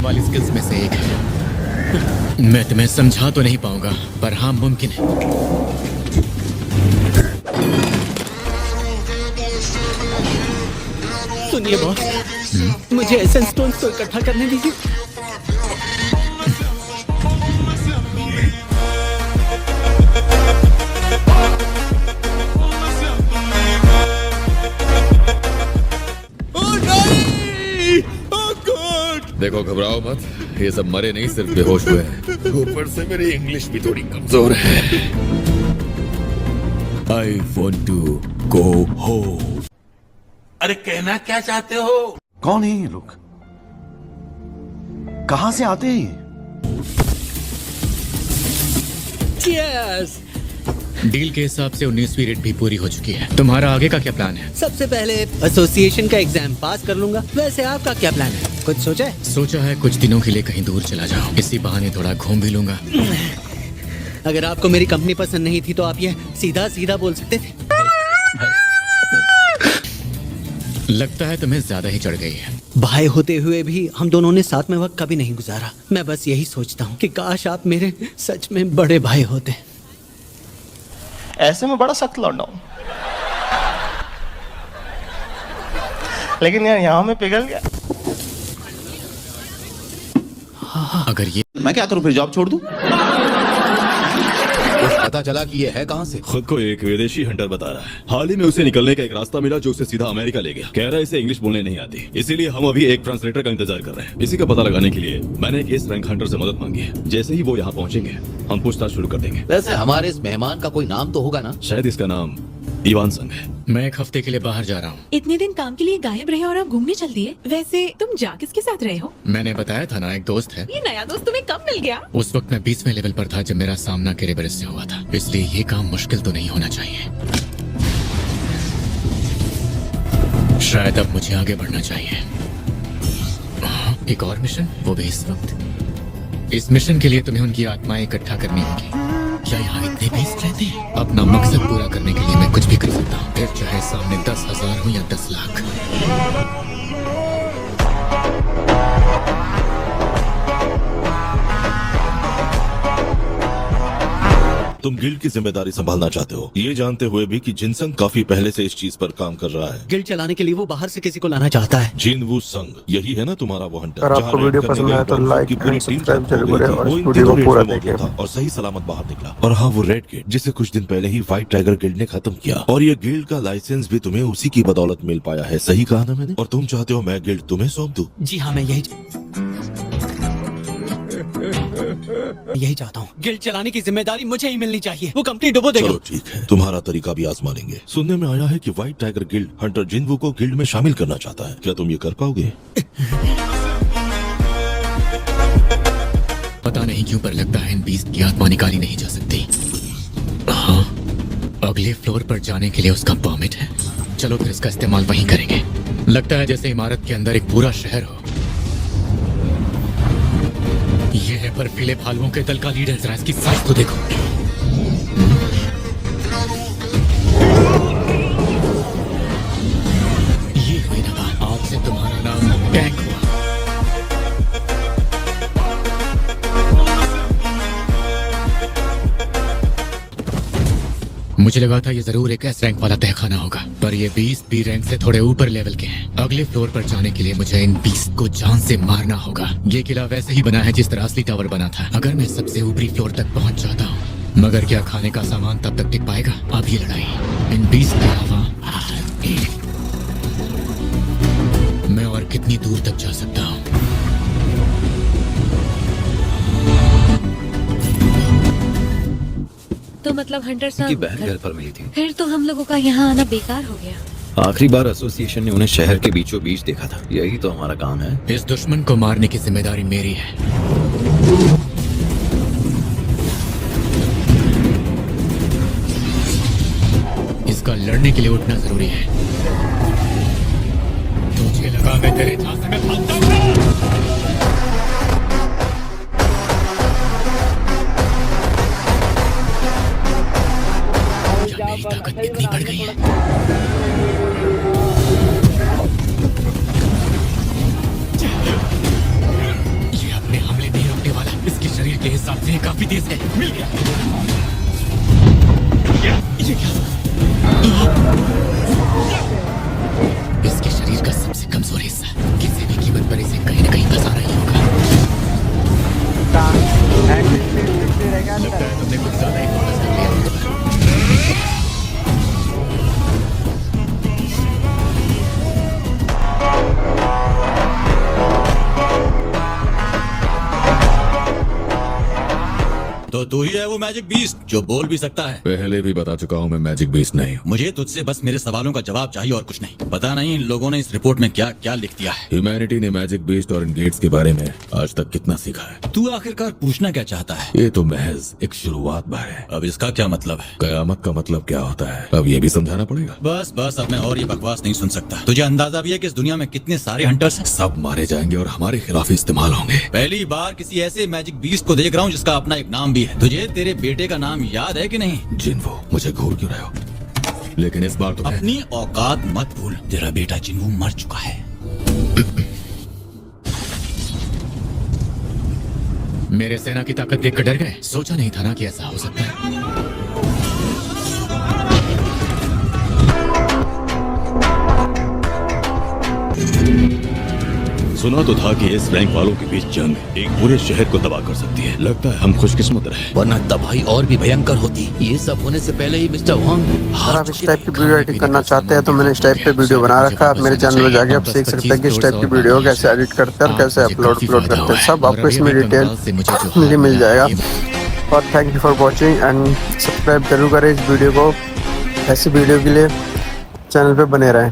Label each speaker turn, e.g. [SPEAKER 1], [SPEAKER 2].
[SPEAKER 1] वाली स्किल्स में से एक है। मैं तुम्हें समझा तो नहीं पाऊंगा, पर हाँ मुमकिन है।
[SPEAKER 2] सुनिए बॉस, मुझे एसेंस स्टोन्स को इकट्ठा करने दीजिए।
[SPEAKER 3] देखो घबराओ मत, ये सब मरे नहीं, सिर्फ बेहोश हुए हैं। ऊपर से मेरी इंग्लिश भी थोड़ी कमजोर है। I want to go home।
[SPEAKER 4] अरे कहना क्या चाहते हो?
[SPEAKER 5] कौन है ये लोग? कहां से आते हैं ये?
[SPEAKER 2] Cheers!
[SPEAKER 1] डील के हिसाब से 19वीं रेट भी पूरी हो चुकी है। तुम्हारा आगे का क्या प्लान है?
[SPEAKER 2] सबसे पहले एसोसिएशन का एग्जाम पास कर लूंगा। वैसे आपका क्या प्लान है? कुछ सोचा है?
[SPEAKER 1] सोचा है कुछ दिनों के लिए कहीं दूर चला जाऊं, इसी बहाने थोड़ा घूम भी लूंगा।
[SPEAKER 2] अगर आपको मेरी कंपनी पसंद नहीं थी तो आप ये सीधा सीधा बोल सकते थे।
[SPEAKER 1] लगता है तुम्हें ज्यादा ही चढ़ गई है।
[SPEAKER 2] भाई होते हुए भी हम दोनों ने साथ में वक्त कभी नहीं गुजारा। मैं बस यही सोचता हूँ कि काश आप मेरे सच में बड़े भाई होते।
[SPEAKER 6] ऐसे में बड़ा सख्त लौंडा हूं, लेकिन यार यहाँ में पिघल गया।
[SPEAKER 1] अगर ये
[SPEAKER 5] मैं क्या करूं, फिर जॉब छोड़ दूं?
[SPEAKER 7] पता चला कि ये है कहां से?
[SPEAKER 3] खुद को एक विदेशी हंटर बता रहा है। हाल ही में उसे निकलने का एक रास्ता मिला जो उसे सीधा अमेरिका ले गया। कह रहा है इसे इंग्लिश बोलने नहीं आती, इसीलिए हम अभी एक ट्रांसलेटर का इंतजार कर रहे हैं। इसी का पता लगाने के लिए मैंने एक इस रैंक हंटर से मदद मांगी है। जैसे ही वो यहाँ पहुँचेंगे हम पूछताछ शुरू कर देंगे।
[SPEAKER 7] वैसे हमारे इस मेहमान का कोई नाम तो होगा ना?
[SPEAKER 3] शायद इसका नाम इवान संग है।
[SPEAKER 1] मैं एक हफ्ते के लिए बाहर जा रहा हूँ।
[SPEAKER 8] इतने दिन काम के लिए गायब रहे और अब घूमने चल दिए। वैसे तुम जा किसके साथ रहे हो?
[SPEAKER 1] मैंने बताया था ना, एक दोस्त है।
[SPEAKER 8] ये नया दोस्त तुम्हें कब मिल गया?
[SPEAKER 1] उस वक्त मैं 20वें लेवल पर था जब मेरा सामना केरेबरस से हुआ था, इसलिए ये काम मुश्किल तो नहीं होना चाहिए। शायद अब मुझे आगे बढ़ना चाहिए। एक और मिशन, वो भी इस वक्त। इस मिशन के लिए तुम्हें उनकी आत्माएं इकट्ठा करनी होगी। क्या यहाँ इतने बेस्ट रहते हैं? अपना मकसद पूरा करने के लिए मैं कुछ भी कर सकता हूँ, फिर चाहे सामने 10,000 हो या 10 लाख।
[SPEAKER 4] तुम गिल्ड की जिम्मेदारी संभालना चाहते हो, ये जानते हुए भी कि जिनसंग काफी पहले से इस चीज पर काम कर रहा है।
[SPEAKER 2] गिल्ड चलाने के लिए वो बाहर से किसी को लाना चाहता है।
[SPEAKER 4] जिनवू संग, यही है ना तुम्हारा वो हंटर?
[SPEAKER 6] अगर आपको वीडियो पसंद आया तो लाइक एंड सब्सक्राइब जरूर करें और इस वीडियो को पूरा देखें।
[SPEAKER 4] और सही सलामत बाहर निकला। और हाँ, वो रेड गेट जिसे कुछ दिन पहले ही व्हाइट टाइगर गिल्ड ने खत्म किया, और ये गिल्ड का लाइसेंस भी तुम्हें उसी की बदौलत मिल पाया है। सही कहा ना मैंने? और तुम चाहते हो मैं गिल्ड तुम्हें सौंप दूं?
[SPEAKER 2] जी हाँ, मैं यही चाहता हूँ। गिल्ड चलाने की जिम्मेदारी मुझे ही मिलनी चाहिए। वो कंपनी डुबो देगा।
[SPEAKER 4] चलो ठीक है, तुम्हारा तरीका भी आजमा लेंगे। सुनने में आया है कि व्हाइट टाइगर गिल्ड हंटर जिनवू को गिल्ड में शामिल करना चाहता है। क्या तुम ये कर पाओगे?
[SPEAKER 1] पता नहीं क्यों पर लगता है इन बीस्ट की आत्मा निकाली नहीं जा सकती। हाँ, अगले फ्लोर पर जाने के लिए उसका परमिट है। चलो फिर इसका इस्तेमाल वहीं करेंगे। लगता है जैसे इमारत के अंदर एक पूरा शहर हो। ये है बर्फीले भालुओं के दल का लीडर, जरा इसकी साइज तो देखो। ये हुई ना बात, आज से तुम्हारा नाम टैंक हुआ। मुझे लगा था ये जरूर एक एस रैंक वाला तहखाना होगा, पर ये 20 बी रैंक से थोड़े ऊपर लेवल के हैं। अगले फ्लोर पर जाने के लिए मुझे इन 20 को जान से मारना होगा। ये किला वैसे ही बना है जिस तरह असली टावर बना था। अगर मैं सबसे ऊपरी फ्लोर तक पहुंच जाता हूँ, मगर क्या खाने का सामान तब तक टिक पाएगा? अब ये लड़ाई इन 20 के अलावा मैं और कितनी दूर तक जा सकता हूँ?
[SPEAKER 8] तो मतलब हंटर साहब
[SPEAKER 7] बहन घर पर मिली थी।
[SPEAKER 8] फिर तो हम लोगों का यहाँ आना बेकार हो गया।
[SPEAKER 7] आखिरी बार एसोसिएशन ने उन्हें शहर के बीचों बीच देखा था। यही तो हमारा काम है।
[SPEAKER 1] इस दुश्मन को मारने की जिम्मेदारी मेरी है। इसका लड़ने के लिए उठना जरूरी है। तुझे लगा मैं तेरे झांसे में भागता हूं? क्या मेरी ताकत इतनी बढ़ गई है? काफी तेज है। मिल गया। ये क्या? इसके शरीर का सबसे कमजोर हिस्सा किसी भी कीमत पर इसे कहीं न कहीं फंसाना ही होगा। लगता है तुमने कुछ ज्यादा ही फोकस कर लिया मुझ पर।
[SPEAKER 7] तो तू ही है वो मैजिक बीस्ट जो बोल भी सकता है।
[SPEAKER 3] पहले भी बता चुका हूँ मैं मैजिक बीस्ट नहीं हूँ।
[SPEAKER 7] मुझे तुझसे बस मेरे सवालों का जवाब चाहिए और कुछ नहीं। पता नहीं इन लोगों ने इस रिपोर्ट में क्या क्या लिख दिया है।
[SPEAKER 3] ह्यूमैनिटी ने मैजिक बीस्ट और इन गेट्स के बारे में आज तक कितना सीखा है?
[SPEAKER 7] तू आखिरकार पूछना क्या चाहता है?
[SPEAKER 3] ये तो महज एक शुरुआत भर है।
[SPEAKER 7] अब इसका क्या मतलब है?
[SPEAKER 3] कयामत का मतलब क्या होता है अब ये भी समझाना पड़ेगा।
[SPEAKER 7] बस बस अब मैं और ये बकवास नहीं सुन सकता। तुझे अंदाजा भी है कि इस दुनिया में कितने सारे हंटर्स हैं?
[SPEAKER 3] सब मारे जाएंगे और हमारे खिलाफ इस्तेमाल होंगे।
[SPEAKER 7] पहली बार किसी ऐसे मैजिक बीस्ट को देख रहा हूँ जिसका अपना एक नाम भी है। तुझे तेरे बेटे का नाम याद है कि नहीं?
[SPEAKER 3] जिन्वो, मुझे घूर क्यों रहे हो? लेकिन इस बार तो
[SPEAKER 7] अपनी औकात मत भूल। तेरा बेटा जिन्वो मर चुका है।
[SPEAKER 1] मेरे सेना की ताकत देखकर डर गए? सोचा नहीं था ना कि ऐसा हो सकता है।
[SPEAKER 3] सुना तो था कि इस रैंक वालों के बीच जंग एक पूरे शहर को तबाह कर सकती है। लगता है हम खुशकिस्मत रहे,
[SPEAKER 2] वरना तबाही और भी भयंकर होती। ये सब होने से पहले ही मिस्टर वांग
[SPEAKER 6] अगर आप इस टाइप की वीडियो एडिट करना चाहते हैं तो मैंने इस टाइप पे वीडियो बना रखा है। आप मेरे चैनल में जाके आप सीख सकते हैं कि इस टाइप की वीडियो कैसे एडिट करते हैं और कैसे अपलोड करते हैं। सब आपको इसमें डिटेल मिल जाएगा। और thank you for watching and subscribe जरूर करें इस वीडियो को। ऐसी वीडियो के लिए चैनल पे बने रहें।